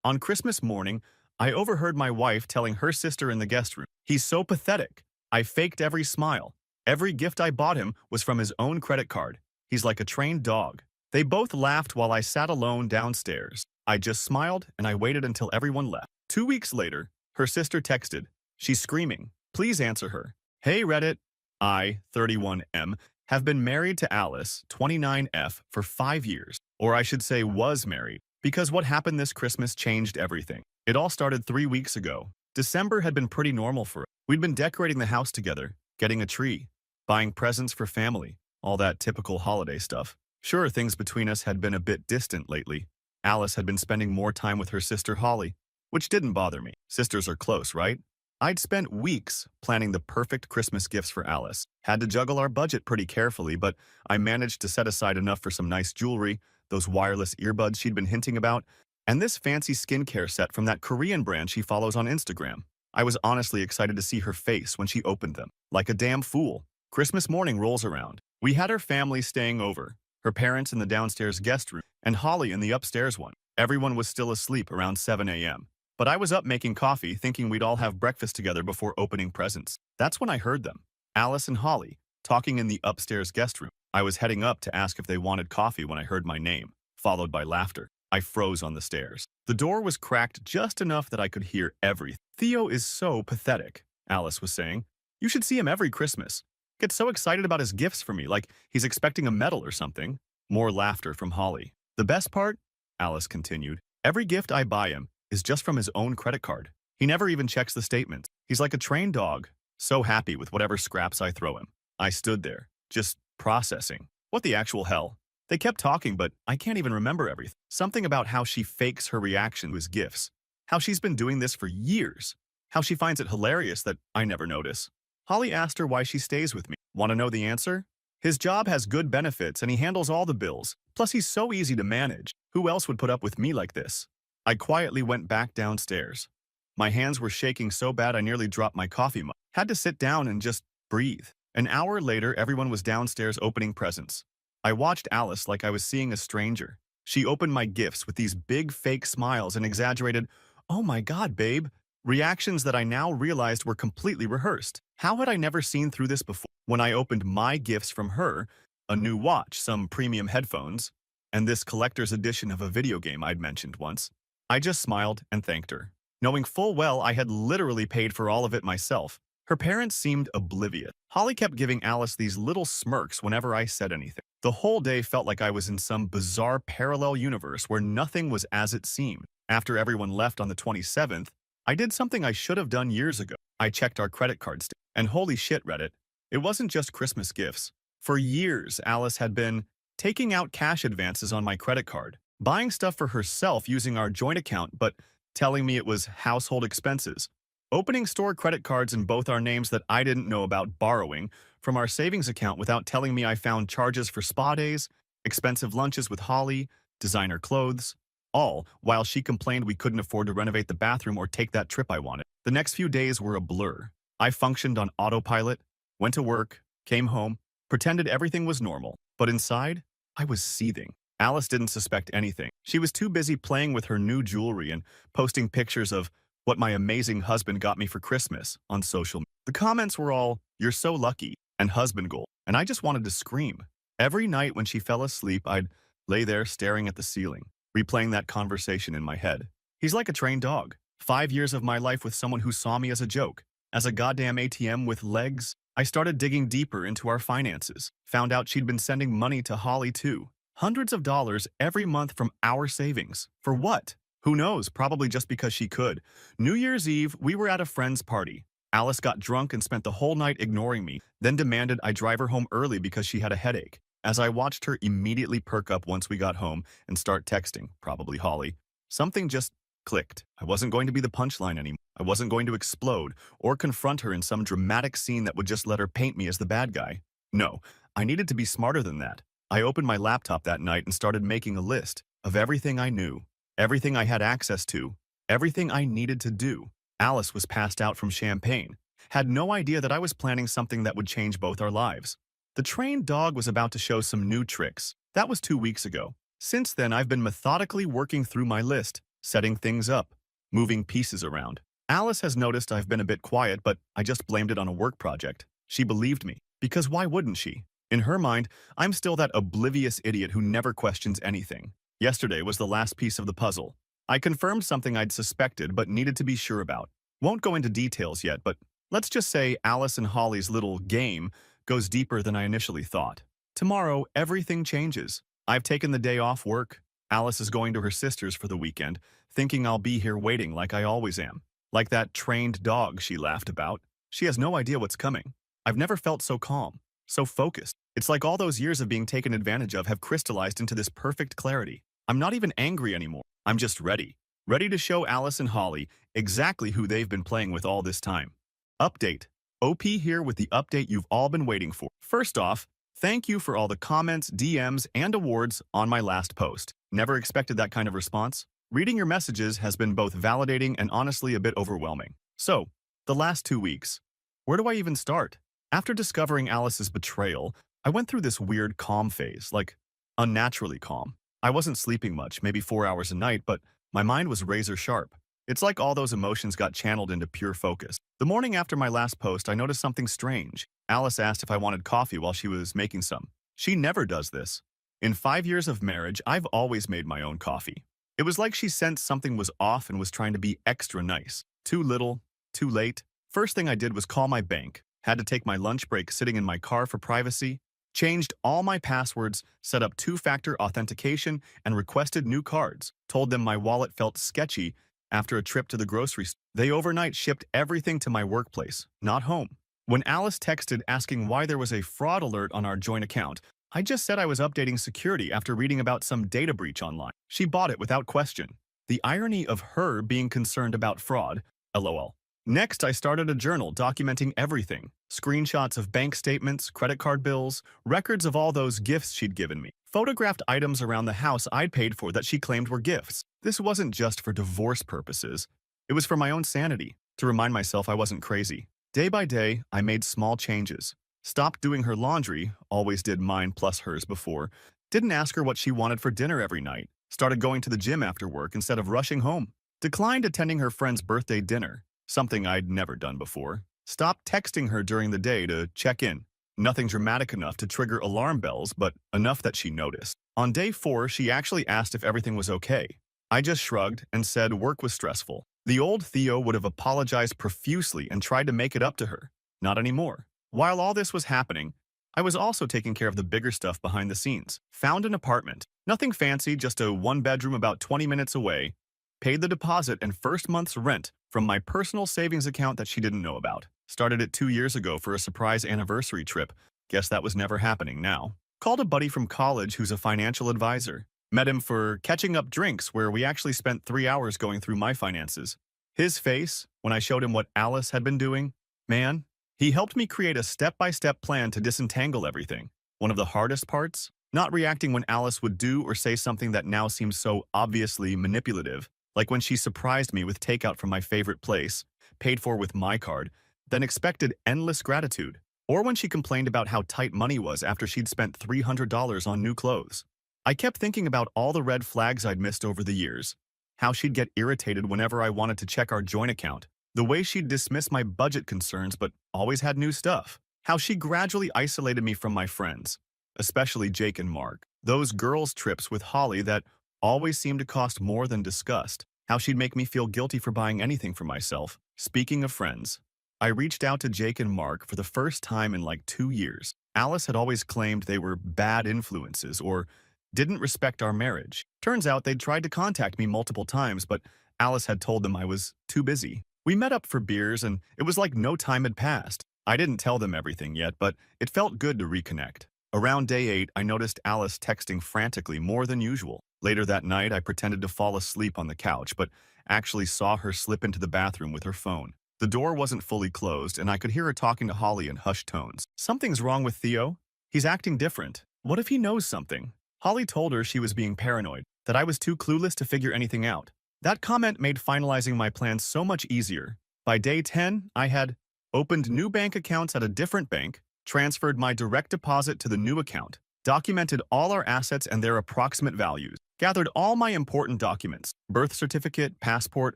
On Christmas morning, I overheard my wife telling her sister in the guest room, "He's so pathetic. I faked every smile. Every gift I bought him was from his own credit card. He's like a trained dog." They both laughed while I sat alone downstairs. I just smiled and I waited until everyone left. 2 weeks later, her sister texted. She's screaming. Please answer her. Hey Reddit. I, 31M, have been married to Alice, 29F, for 5 years. Or I should say was married. Because what happened this Christmas changed everything. It all started 3 weeks ago. December had been pretty normal for us. We'd been decorating the house together, getting a tree, buying presents for family, all that typical holiday stuff. Sure, things between us had been a bit distant lately. Alice had been spending more time with her sister Holly, which didn't bother me. Sisters are close, right? I'd spent weeks planning the perfect Christmas gifts for Alice. Had to juggle our budget pretty carefully, but I managed to set aside enough for some nice jewelry, those wireless earbuds she'd been hinting about, and this fancy skincare set from that Korean brand she follows on Instagram. I was honestly excited to see her face when she opened them. Like a damn fool. Christmas morning rolls around. We had her family staying over, her parents in the downstairs guest room, and Holly in the upstairs one. Everyone was still asleep around 7 a.m. But I was up making coffee, thinking we'd all have breakfast together before opening presents. That's when I heard them, Alice and Holly, talking in the upstairs guest room. I was heading up to ask if they wanted coffee when I heard my name, followed by laughter. I froze on the stairs. The door was cracked just enough that I could hear everything. Theo is so pathetic, Alice was saying. You should see him every Christmas. Gets so excited about his gifts for me, like he's expecting a medal or something. More laughter from Holly. The best part, Alice continued, every gift I buy him is just from his own credit card. He never even checks the statements. He's like a trained dog, so happy with whatever scraps I throw him. I stood there, just processing. What the actual hell? They kept talking, but I can't even remember everything. Something about how she fakes her reaction to his gifts. How she's been doing this for years. How she finds it hilarious that I never notice. Holly asked her why she stays with me. Want to know the answer? His job has good benefits and he handles all the bills. Plus he's so easy to manage. Who else would put up with me like this? I quietly went back downstairs. My hands were shaking so bad I nearly dropped my coffee mug. Had to sit down and just breathe. An hour later, everyone was downstairs opening presents. I watched Alice like I was seeing a stranger. She opened my gifts with these big fake smiles and exaggerated, "Oh my God, babe," reactions that I now realized were completely rehearsed. How had I never seen through this before? When I opened my gifts from her, a new watch, some premium headphones, and this collector's edition of a video game I'd mentioned once, I just smiled and thanked her, knowing full well I had literally paid for all of it myself. Her parents seemed oblivious. Holly kept giving Alice these little smirks whenever I said anything. The whole day felt like I was in some bizarre parallel universe where nothing was as it seemed. After everyone left on the 27th, I did something I should have done years ago. I checked our credit card statement. And holy shit, Reddit, it wasn't just Christmas gifts. For years, Alice had been taking out cash advances on my credit card, buying stuff for herself using our joint account, but telling me it was household expenses, opening store credit cards in both our names that I didn't know about, borrowing from our savings account without telling me I found charges for spa days, expensive lunches with Holly, designer clothes, all while she complained we couldn't afford to renovate the bathroom or take that trip I wanted. The next few days were a blur. I functioned on autopilot, went to work, came home, pretended everything was normal, but inside, I was seething. Alice didn't suspect anything. She was too busy playing with her new jewelry and posting pictures of what my amazing husband got me for Christmas on social media. The comments were all, "You're so lucky," and "husband goal," and I just wanted to scream. Every night when she fell asleep, I'd lay there staring at the ceiling, replaying that conversation in my head. He's like a trained dog. 5 years of my life with someone who saw me as a joke, as a goddamn ATM with legs. I started digging deeper into our finances, found out she'd been sending money to Holly too. Hundreds of dollars every month from our savings. For what? Who knows, probably just because she could. New Year's Eve, we were at a friend's party. Alice got drunk and spent the whole night ignoring me, then demanded I drive her home early because she had a headache. As I watched her immediately perk up once we got home and start texting, probably Holly, something just clicked. I wasn't going to be the punchline anymore. I wasn't going to explode or confront her in some dramatic scene that would just let her paint me as the bad guy. No, I needed to be smarter than that. I opened my laptop that night and started making a list of everything I knew, everything I had access to, everything I needed to do. Alice was passed out from champagne, had no idea that I was planning something that would change both our lives. The trained dog was about to show some new tricks. That was 2 weeks ago. Since then, I've been methodically working through my list, setting things up, moving pieces around. Alice has noticed I've been a bit quiet, but I just blamed it on a work project. She believed me, because why wouldn't she? In her mind, I'm still that oblivious idiot who never questions anything. Yesterday was the last piece of the puzzle. I confirmed something I'd suspected but needed to be sure about. Won't go into details yet, but let's just say Alice and Holly's little game goes deeper than I initially thought. Tomorrow, everything changes. I've taken the day off work. Alice is going to her sister's for the weekend, thinking I'll be here waiting like I always am. Like that trained dog she laughed about. She has no idea what's coming. I've never felt so calm, so focused. It's like all those years of being taken advantage of have crystallized into this perfect clarity. I'm not even angry anymore. I'm just ready. Ready to show Alice and Holly exactly who they've been playing with all this time. Update. OP here with the update you've all been waiting for. First off, thank you for all the comments, DMs, and awards on my last post. Never expected that kind of response. Reading your messages has been both validating and honestly a bit overwhelming. So, the last 2 weeks. Where do I even start? After discovering Alice's betrayal, I went through this weird calm phase, like unnaturally calm. I wasn't sleeping much, maybe 4 hours a night, but my mind was razor sharp. It's like all those emotions got channeled into pure focus. The morning after my last post, I noticed something strange. Alice asked if I wanted coffee while she was making some. She never does this. In 5 years of marriage, I've always made my own coffee. It was like she sensed something was off and was trying to be extra nice. Too little, too late. First thing I did was call my bank. Had to take my lunch break sitting in my car for privacy. Changed all my passwords, set up two-factor authentication, and requested new cards. Told them my wallet felt sketchy after a trip to the grocery store. They overnight shipped everything to my workplace, not home. When Alice texted asking why there was a fraud alert on our joint account, I just said I was updating security after reading about some data breach online. She bought it without question. The irony of her being concerned about fraud, LOL. Next, I started a journal documenting everything. Screenshots of bank statements, credit card bills, records of all those gifts she'd given me. Photographed items around the house I'd paid for that she claimed were gifts. This wasn't just for divorce purposes. It was for my own sanity, to remind myself I wasn't crazy. Day by day, I made small changes. Stopped doing her laundry, always did mine plus hers before. Didn't ask her what she wanted for dinner every night. Started going to the gym after work instead of rushing home. Declined attending her friend's birthday dinner, something I'd never done before. Stopped texting her during the day to check in. Nothing dramatic enough to trigger alarm bells, but enough that she noticed. On day 4, she actually asked if everything was okay. I just shrugged and said work was stressful. The old Theo would have apologized profusely and tried to make it up to her. Not anymore. While all this was happening, I was also taking care of the bigger stuff behind the scenes. Found an apartment. Nothing fancy, just a 1-bedroom about 20 minutes away. Paid the deposit and first month's rent from my personal savings account that she didn't know about. Started it 2 years ago for a surprise anniversary trip. Guess that was never happening now. Called a buddy from college who's a financial advisor. Met him for catching up drinks where we actually spent 3 hours going through my finances. His face, when I showed him what Alice had been doing, man, he helped me create a step-by-step plan to disentangle everything. One of the hardest parts? Not reacting when Alice would do or say something that now seems so obviously manipulative, like when she surprised me with takeout from my favorite place, paid for with my card, then expected endless gratitude. Or when she complained about how tight money was after she'd spent $300 on new clothes. I kept thinking about all the red flags I'd missed over the years. How she'd get irritated whenever I wanted to check our joint account. The way she'd dismiss my budget concerns but always had new stuff. How she gradually isolated me from my friends, especially Jake and Mark. Those girls' trips with Holly that always seemed to cost more than discussed. How she'd make me feel guilty for buying anything for myself. Speaking of friends, I reached out to Jake and Mark for the first time in like 2 years. Alice had always claimed they were bad influences or didn't respect our marriage. Turns out they'd tried to contact me multiple times, but Alice had told them I was too busy. We met up for beers, and it was like no time had passed. I didn't tell them everything yet, but it felt good to reconnect. Around day 8, I noticed Alice texting frantically more than usual. Later that night, I pretended to fall asleep on the couch, but actually saw her slip into the bathroom with her phone. The door wasn't fully closed, and I could hear her talking to Holly in hushed tones. Something's wrong with Theo. He's acting different. What if he knows something? Holly told her she was being paranoid, that I was too clueless to figure anything out. That comment made finalizing my plan so much easier. By day 10, I had opened new bank accounts at a different bank, transferred my direct deposit to the new account, documented all our assets and their approximate values, gathered all my important documents, birth certificate, passport,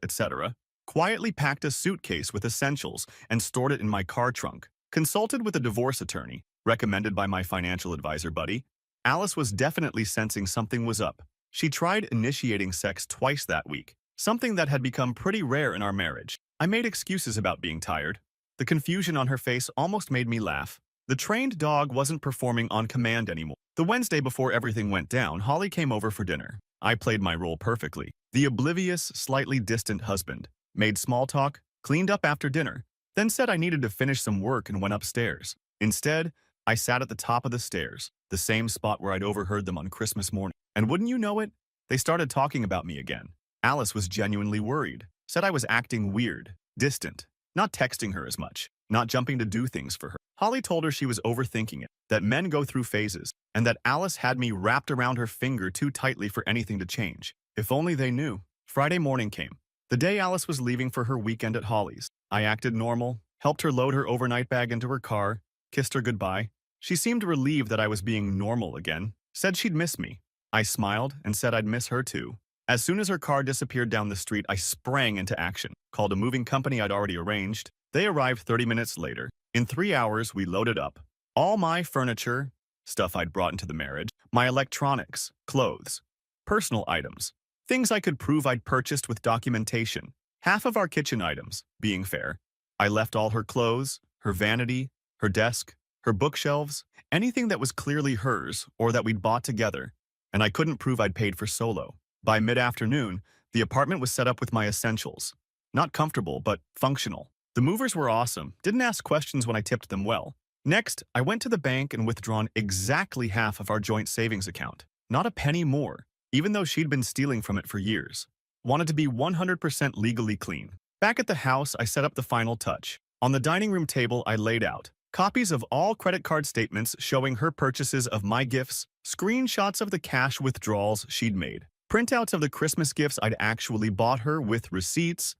etc., quietly packed a suitcase with essentials and stored it in my car trunk, consulted with a divorce attorney, recommended by my financial advisor buddy. Alice was definitely sensing something was up. She tried initiating sex twice that week, something that had become pretty rare in our marriage. I made excuses about being tired. The confusion on her face almost made me laugh. The trained dog wasn't performing on command anymore. The Wednesday before everything went down, Holly came over for dinner. I played my role perfectly. The oblivious, slightly distant husband. Made small talk, cleaned up after dinner, then said I needed to finish some work and went upstairs. Instead, I sat at the top of the stairs, the same spot where I'd overheard them on Christmas morning. And wouldn't you know it, they started talking about me again. Alice was genuinely worried, said I was acting weird, distant, not texting her as much, not jumping to do things for her. Holly told her she was overthinking it, that men go through phases, and that Alice had me wrapped around her finger too tightly for anything to change. If only they knew. Friday morning came. The day Alice was leaving for her weekend at Holly's. I acted normal, helped her load her overnight bag into her car, kissed her goodbye. She seemed relieved that I was being normal again, said she'd miss me. I smiled and said I'd miss her too. As soon as her car disappeared down the street, I sprang into action, called a moving company I'd already arranged. They arrived 30 minutes later. In 3 hours, we loaded up all my furniture, stuff I'd brought into the marriage, my electronics, clothes, personal items, things I could prove I'd purchased with documentation, half of our kitchen items, being fair. I left all her clothes, her vanity, her desk, her bookshelves, anything that was clearly hers or that we'd bought together, and I couldn't prove I'd paid for solo. By mid-afternoon, the apartment was set up with my essentials. Not comfortable, but functional. The movers were awesome, didn't ask questions when I tipped them well. Next, I went to the bank and withdrawn exactly half of our joint savings account. Not a penny more, even though she'd been stealing from it for years. Wanted to be 100% legally clean. Back at the house, I set up the final touch. On the dining room table, I laid out copies of all credit card statements showing her purchases of my gifts, screenshots of the cash withdrawals she'd made, printouts of the Christmas gifts I'd actually bought her with receipts,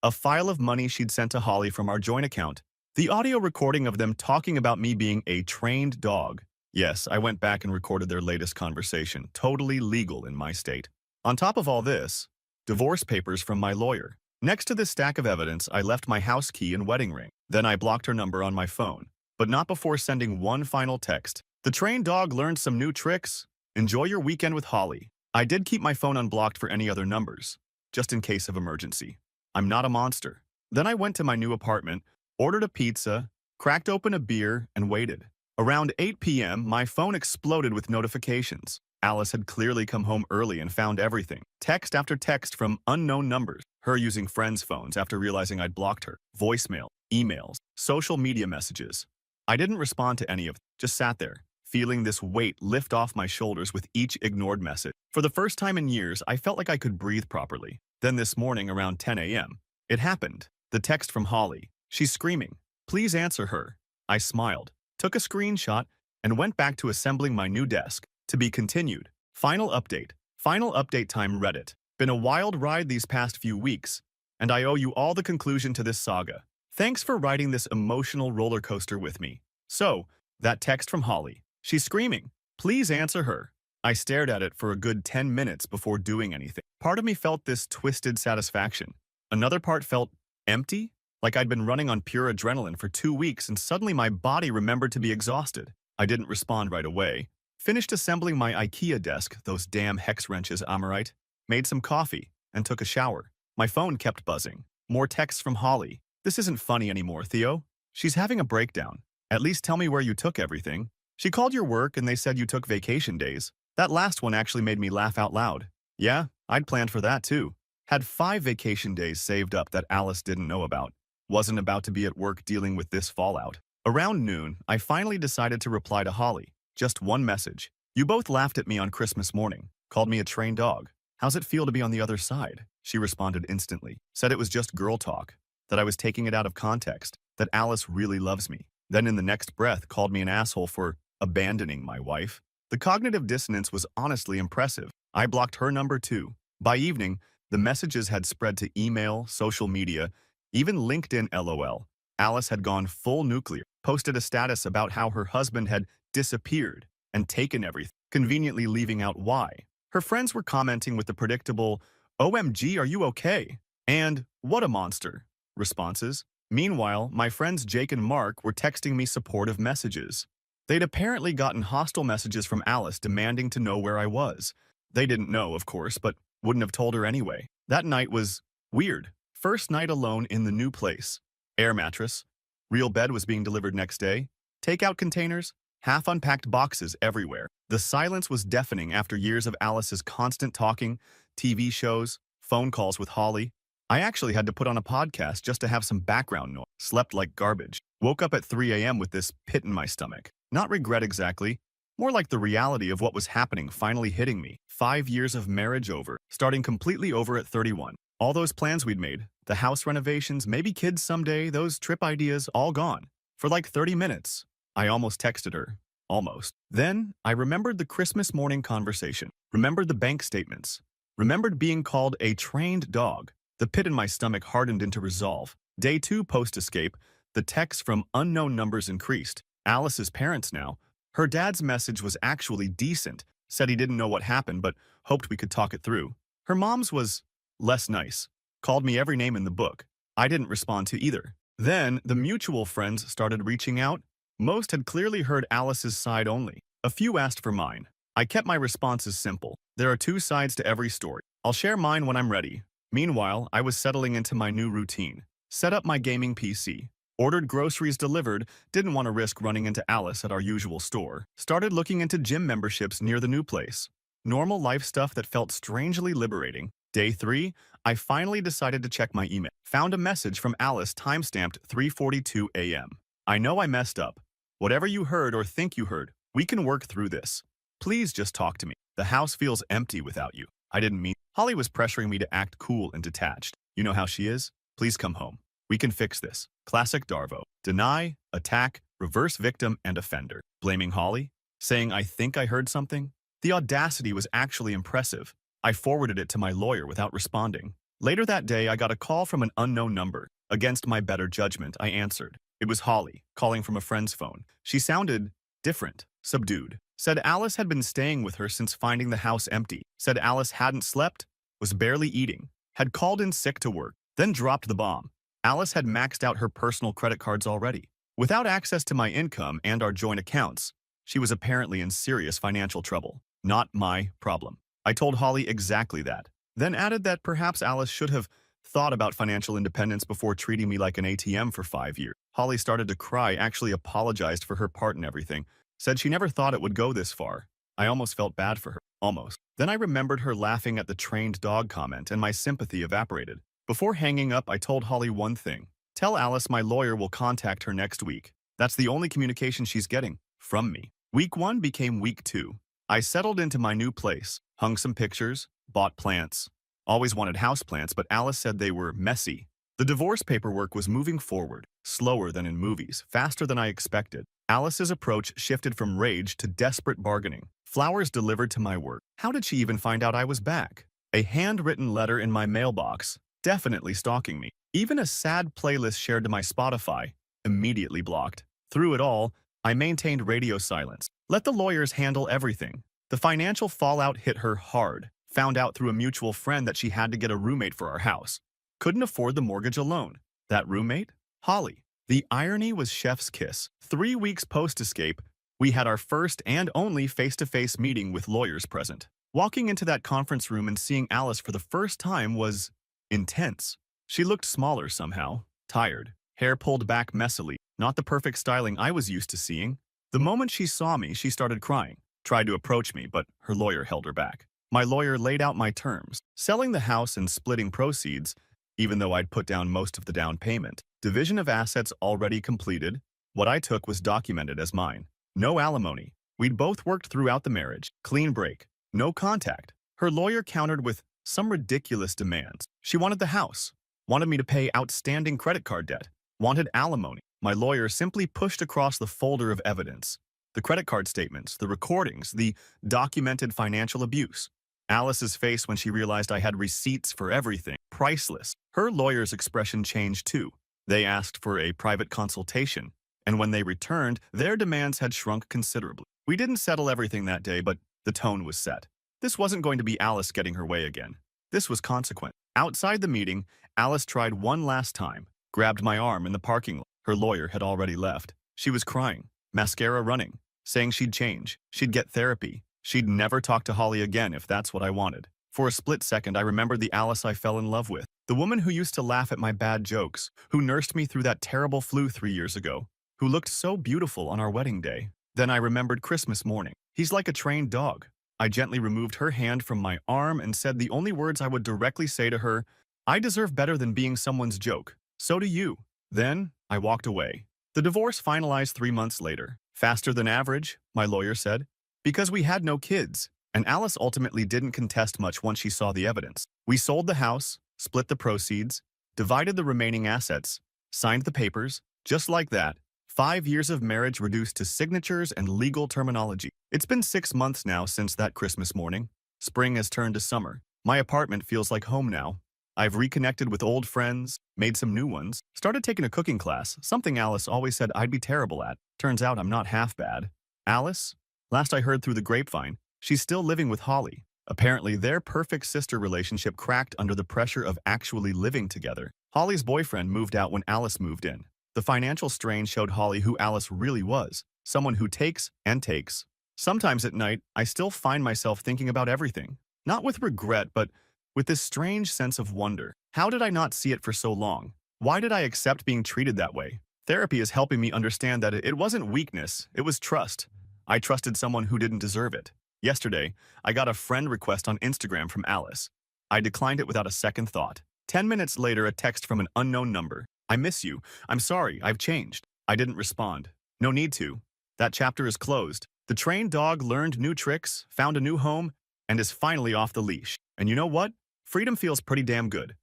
a file of money she'd sent to Holly from our joint account, the audio recording of them talking about me being a trained dog. Yes, I went back and recorded their latest conversation, totally legal in my state. On top of all this, divorce papers from my lawyer. Next to this stack of evidence, I left my house key and wedding ring. Then I blocked her number on my phone, but not before sending one final text. The trained dog learned some new tricks. Enjoy your weekend with Holly. I did keep my phone unblocked for any other numbers, just in case of emergency. I'm not a monster. Then I went to my new apartment, ordered a pizza, cracked open a beer, and waited. Around 8 p.m., my phone exploded with notifications. Alice had clearly come home early and found everything. Text after text from unknown numbers. Her using friends' phones after realizing I'd blocked her. Voicemail, emails, social media messages. I didn't respond to any of them, just sat there, feeling this weight lift off my shoulders with each ignored message. For the first time in years, I felt like I could breathe properly. Then this morning around 10 a.m., it happened. The text from Holly. She's screaming. Please answer her. I smiled, took a screenshot, and went back to assembling my new desk. To be continued. Final update. Final update time Reddit. Been a wild ride these past few weeks, and I owe you all the conclusion to this saga. Thanks for riding this emotional roller coaster with me. So, that text from Holly. She's screaming. Please answer her. I stared at it for a good 10 minutes before doing anything. Part of me felt this twisted satisfaction. Another part felt empty, like I'd been running on pure adrenaline for 2 weeks and suddenly my body remembered to be exhausted. I didn't respond right away. Finished assembling my IKEA desk, those damn hex wrenches, am I right? Made some coffee, and took a shower. My phone kept buzzing. More texts from Holly. This isn't funny anymore, Theo. She's having a breakdown. At least tell me where you took everything. She called your work and they said you took vacation days. That last one actually made me laugh out loud. Yeah, I'd planned for that too. Had 5 vacation days saved up that Alice didn't know about. Wasn't about to be at work dealing with this fallout. Around noon, I finally decided to reply to Holly. Just one message. You both laughed at me on Christmas morning, called me a trained dog. How's it feel to be on the other side? She responded instantly, said it was just girl talk, that I was taking it out of context, that Alice really loves me. Then in the next breath called me an asshole for abandoning my wife. The cognitive dissonance was honestly impressive. I blocked her number too. By evening, the messages had spread to email, social media, even LinkedIn LOL. Alice had gone full nuclear, posted a status about how her husband had disappeared and taken everything, conveniently leaving out why. Her friends were commenting with the predictable, OMG, are you okay? And what a monster responses. Meanwhile, my friends Jake and Mark were texting me supportive messages. They'd apparently gotten hostile messages from Alice demanding to know where I was. They didn't know, of course, but wouldn't have told her anyway. That night was weird. First night alone in the new place. Air mattress. Real bed was being delivered next day. Takeout containers. Half-unpacked boxes everywhere. The silence was deafening after years of Alice's constant talking, TV shows, phone calls with Holly. I actually had to put on a podcast just to have some background noise. Slept like garbage. Woke up at 3 a.m. with this pit in my stomach. Not regret exactly, more like the reality of what was happening finally hitting me. 5 years of marriage over, starting completely over at 31. All those plans we'd made, the house renovations, maybe kids someday, those trip ideas, all gone. For like 30 minutes. I almost texted her. Almost. Then, I remembered the Christmas morning conversation. Remembered the bank statements. Remembered being called a trained dog. The pit in my stomach hardened into resolve. Day 2 post-escape, the texts from unknown numbers increased. Alice's parents now. Her dad's message was actually decent. Said he didn't know what happened, but hoped we could talk it through. Her mom's was less nice. Called me every name in the book. I didn't respond to either. Then, the mutual friends started reaching out. Most had clearly heard Alice's side only. A few asked for mine. I kept my responses simple. There are 2 sides to every story. I'll share mine when I'm ready. Meanwhile, I was settling into my new routine. Set up my gaming PC. Ordered groceries delivered, didn't want to risk running into Alice at our usual store. Started looking into gym memberships near the new place. Normal life stuff that felt strangely liberating. Day 3, I finally decided to check my email. Found a message from Alice timestamped 3:42 a.m. I know I messed up. Whatever you heard or think you heard, we can work through this. Please just talk to me. The house feels empty without you. I didn't mean. Holly was pressuring me to act cool and detached. You know how she is? Please come home. We can fix this. Classic Darvo. Deny, attack, reverse victim, and offender. Blaming Holly? Saying I think I heard something? The audacity was actually impressive. I forwarded it to my lawyer without responding. Later that day, I got a call from an unknown number. Against my better judgment, I answered. It was Holly, calling from a friend's phone. She sounded different, subdued. Said Alice had been staying with her since finding the house empty. Said Alice hadn't slept, was barely eating, had called in sick to work, then dropped the bomb. Alice had maxed out her personal credit cards already. Without access to my income and our joint accounts, she was apparently in serious financial trouble. Not my problem. I told Holly exactly that, then added that perhaps Alice should have thought about financial independence before treating me like an ATM for 5 years. Holly started to cry, actually apologized for her part in everything, said she never thought it would go this far. I almost felt bad for her. Almost. Then I remembered her laughing at the trained dog comment and my sympathy evaporated. Before hanging up, I told Holly one thing. Tell Alice my lawyer will contact her next week. That's the only communication she's getting from me. Week 1 became week 2. I settled into my new place, hung some pictures, bought plants. Always wanted houseplants, but Alice said they were messy. The divorce paperwork was moving forward, slower than in movies, faster than I expected. Alice's approach shifted from rage to desperate bargaining. Flowers delivered to my work. How did she even find out I was back? A handwritten letter in my mailbox, definitely stalking me. Even a sad playlist shared to my Spotify, immediately blocked. Through it all, I maintained radio silence. Let the lawyers handle everything. The financial fallout hit her hard. Found out through a mutual friend that she had to get a roommate for our house. Couldn't afford the mortgage alone. That roommate? Holly. The irony was chef's kiss. 3 weeks post-escape, we had our first and only face-to-face meeting with lawyers present. Walking into that conference room and seeing Alice for the first time was intense. She looked smaller somehow, tired, hair pulled back messily, not the perfect styling I was used to seeing. The moment she saw me, she started crying, tried to approach me, but her lawyer held her back. My lawyer laid out my terms, selling the house and splitting proceeds, even though I'd put down most of the down payment. Division of assets already completed. What I took was documented as mine. No alimony. We'd both worked throughout the marriage. Clean break. No contact. Her lawyer countered with some ridiculous demands. She wanted the house, wanted me to pay outstanding credit card debt, wanted alimony. My lawyer simply pushed across the folder of evidence. The credit card statements, the recordings, the documented financial abuse. Alice's face when she realized I had receipts for everything, priceless. Her lawyer's expression changed too. They asked for a private consultation, and when they returned, their demands had shrunk considerably. We didn't settle everything that day, but the tone was set. This wasn't going to be Alice getting her way again. This was consequent. Outside the meeting, Alice tried one last time, grabbed my arm in the parking lot. Her lawyer had already left. She was crying, mascara running, saying she'd change, she'd get therapy, she'd never talk to Holly again if that's what I wanted. For a split second, I remembered the Alice I fell in love with. The woman who used to laugh at my bad jokes, who nursed me through that terrible flu 3 years ago, who looked so beautiful on our wedding day. Then I remembered Christmas morning. He's like a trained dog. I gently removed her hand from my arm and said the only words I would directly say to her, I deserve better than being someone's joke. So do you. Then I walked away. The divorce finalized 3 months later. Faster than average, my lawyer said, because we had no kids. And Alice ultimately didn't contest much once she saw the evidence. We sold the house, split the proceeds, divided the remaining assets, signed the papers, just like that. 5 years of marriage reduced to signatures and legal terminology. It's been 6 months now since that Christmas morning. Spring has turned to summer. My apartment feels like home now. I've reconnected with old friends, made some new ones, started taking a cooking class, something Alice always said I'd be terrible at. Turns out I'm not half bad. Alice? Last I heard through the grapevine, she's still living with Holly. Apparently, their perfect sister relationship cracked under the pressure of actually living together. Holly's boyfriend moved out when Alice moved in. The financial strain showed Holly who Alice really was, someone who takes and takes. Sometimes at night, I still find myself thinking about everything. Not with regret, but with this strange sense of wonder. How did I not see it for so long? Why did I accept being treated that way? Therapy is helping me understand that it wasn't weakness, it was trust. I trusted someone who didn't deserve it. Yesterday, I got a friend request on Instagram from Alice. I declined it without a second thought. 10 minutes later, a text from an unknown number. I miss you. I'm sorry, I've changed. I didn't respond. No need to. That chapter is closed. The trained dog learned new tricks, found a new home, and is finally off the leash. And you know what? Freedom feels pretty damn good.